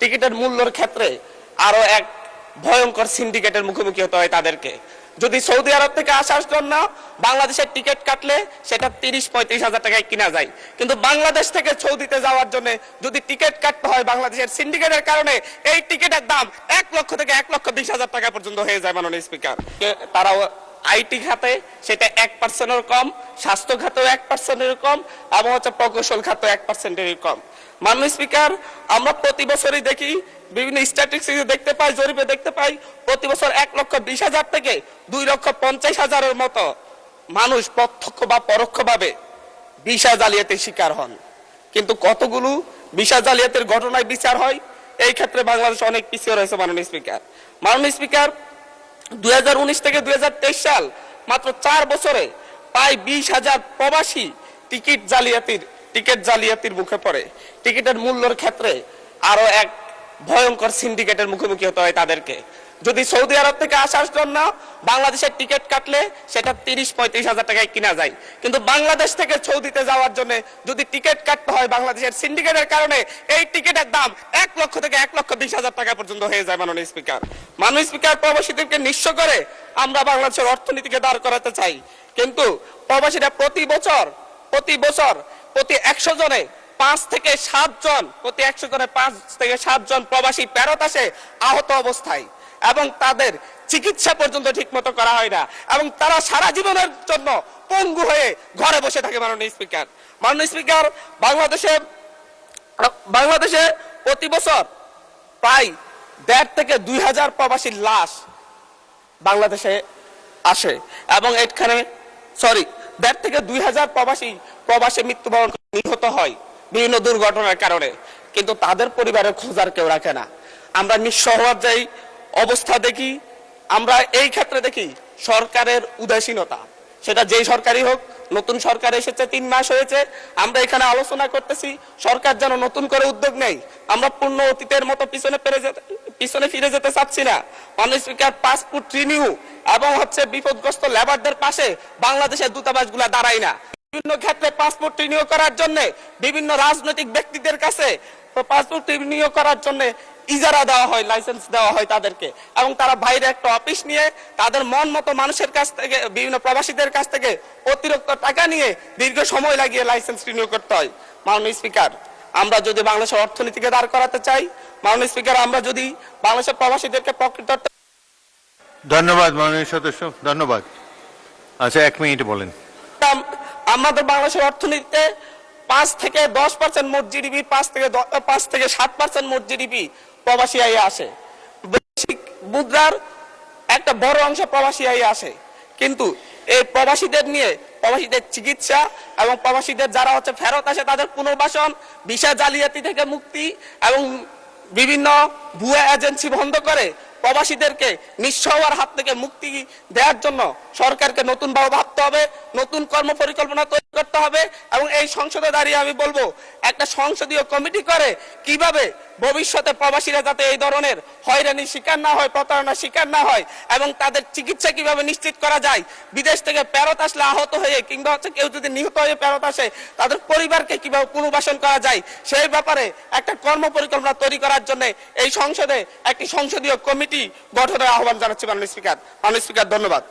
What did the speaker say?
টিকিটের মূল্যের ক্ষেত্রে আরো এক ভয়ঙ্কর সিন্ডিকেটের মুখোমুখি হতে হয় তাদেরকে। যদি সৌদি আরব থেকে আসার জন্য বাংলাদেশের টিকিট কাটলে সেটা 30-35 হাজার টাকায় কিনা যায়, কিন্তু বাংলাদেশ থেকে সৌদিতে যাওয়ার জন্য যদি টিকিট কাটতে হয় বাংলাদেশের সিন্ডিকেটের কারণে এই টিকিটের দাম 1 লক্ষ থেকে 1,20,000 টাকা পর্যন্ত হয়ে যায়। মাননীয় স্পিকার, তারাও আইটি খাতে সেটা 1% কম, স্বাস্থ্য খাতেও 1% কম, এবং প্রকৌশল খাতে 1% কম। মাননীয় স্পিকার, আমরা প্রতি বছরই দেখি, বিভিন্ন স্ট্যাটিস্টিক্সে দেখতে পাই, জরিপে দেখতে পাই, প্রতি বছর 1,20,000 থেকে 2,50,000-এর মতো মানুষ প্রত্যক্ষ বা পরোক্ষভাবে ভিসা জালিয়াতির শিকার হন। কিন্তু কতগুলো ভিসা জালিয়াতির ঘটনায় বিচার হয়, এই ক্ষেত্রে বাংলাদেশ অনেক পিছিয়ে রয়েছে। মাননীয় স্পিকার, 2019 থেকে 2023 সাল মাত্র 4 বছরে প্রায় 20,000 প্রবাসী টিকিট জালিয়াতির মুখে পড়ে। টিকিটের মূল্যের ক্ষেত্রে আরো এক ভয়ঙ্কর সিন্ডিকেটের মুখোমুখি হতে হয় তাদেরকে। যদি সৌদি আরব থেকে আসার জন্য বাংলাদেশের টিকিট কাটলে সেটা 30-35 হাজার টাকায় কিনা যায়, কিন্তু বাংলাদেশ থেকে সৌদিতে যাওয়ার জন্য যদি টিকিট কাটতে হয় বাংলাদেশের সিন্ডিকেটের কারণে এই টিকিটের দাম 1 লক্ষ থেকে 1,20,000 টাকা পর্যন্ত হয়ে যায়। মাননীয় স্পিকার, প্রবাসীদেরকে নিঃস্ব করে আমরা বাংলাদেশের অর্থনীতিকে দাঁড় করাতে চাই, কিন্তু প্রবাসীরা প্রতি বছর প্রতি 100 জনে 5 থেকে 7 জন, প্রতি 100 জনে 5 থেকে 7 জন প্রবাসী ফেরত আসে আহত অবস্থায়, এবং তাদের চিকিৎসা পর্যন্ত ঠিক মতো করা হয় না, এবং তারা সারা জীবনের জন্য পঙ্গু হয়ে ঘরে বসে থাকে। মাননীয় স্পিকার, বাংলাদেশে প্রতি বছর প্রায় 1.5 থেকে 2,000 প্রবাসীর লাশ বাংলাদেশে আসে, এবং এখানে 1.5 থেকে 2,000 প্রবাসী মৃত্যুবরণ নিহত হয় বিভিন্ন দুর্ঘটনার কারণে, কিন্তু তাদের পরিবারের খোঁজার কেউ রাখে না। আমরা নিঃস্ব হওয়ার যেই অবস্থা দেখি, আমরা এই ক্ষেত্রে দেখি সরকারের উদাসীনতা, সেটা যেই সরকারই হোক। নতুন সরকার এসেছে, 3 মাস হয়েছে, আমরা এখানে আলোচনা করতেছি, সরকার যেন নতুন করে উদ্যোগ নেই। আমরা পূর্ণ অতীতের মতো পিছনে ফিরে যেতে চাচ্ছি না। মাননীয় স্পিকার, পাসপোর্ট রিনিউ এবং বিপদগ্রস্ত লেবারদের পাশে বাংলাদেশের দূতাবাসগুলো দাঁড়ায় না। বিভিন্ন ক্ষেত্রে পাসপোর্ট রিনিউ করার জন্য বিভিন্ন রাজনৈতিক ব্যক্তিদের কাছে পাসপোর্ট রিনিউ করার জন্য ইজারা দেওয়া হয়, লাইসেন্স দেওয়া হয় তাদেরকে, এবং তারা বাইরে একটা অফিস নিয়ে তাদের মন মতো মানুষের কাছ থেকে, বিভিন্ন প্রবাসীদের কাছ থেকে অতিরিক্ত টাকা নিয়ে দীর্ঘ সময় লাগিয়ে লাইসেন্স রিনিউ করতে হয়। মাননীয় স্পিকার, আমরা যদি বাংলাদেশের অর্থনীতিকে দাঁড় করাতে চাই, মাননীয় স্পিকার, আমরা যদি বাংলাদেশের প্রবাসীদেরকে প্রকৃত। ধন্যবাদ মাননীয় সদস্য, ধন্যবাদ। আচ্ছা, 1 মিনিট বলেন। আমাদের বাংলাদেশের অর্থনীতিতে 5 থেকে 10% মোট জিডিপি, 5 থেকে 7% মোট জিডিপি প্রবাসী আয়ে আসে। বৈদেশিক মুদ্রার একটা বড় অংশ প্রবাসী আয়ে আসে, কিন্তু এই প্রবাসীদের নিয়ে, প্রবাসীদের চিকিৎসা এবং প্রবাসীদের যারা ফেরত আসে তাদের পুনর্বাসন, ভিসা জালিয়াতি থেকে মুক্তি এবং বিভিন্ন ভুয়া এজেন্সি বন্ধ করে প্রবাসীদেরকে নিঃস্ব হওয়ার হাত থেকে মুক্তি দেওয়ার জন্য সরকারকে নতুন ভাবে ভাবতে হবে, নতুন কর্ম পরিকল্পনা তৈরি করতে হবে, এবং এই সংসদে দাঁড়িয়ে আমি বলবো একটা সংসদীয় কমিটি করে কিভাবে ভবিষ্যতে প্রবাসীরা যাতে এই ধরনের হয়রানির শিকার না হয়, প্রতারণার শিকার না হয়, এবং তাদের চিকিৎসা কিভাবে নিশ্চিত করা যায়, বিদেশ থেকে ফেরত আসলে আহত হয়ে কিংবা কেউ যদি নিহত হয়ে ফেরত আসে তাদের পরিবারকে কিভাবে পুনর্বাসন করা যায়, সেই ব্যাপারে একটা কর্ম পরিকল্পনা তৈরি করার জন্য এই সংসদে একটি সংসদীয় কমিটি গঠনের আহ্বান জানাচ্ছি। মাননীয় স্পিকার, ধন্যবাদ।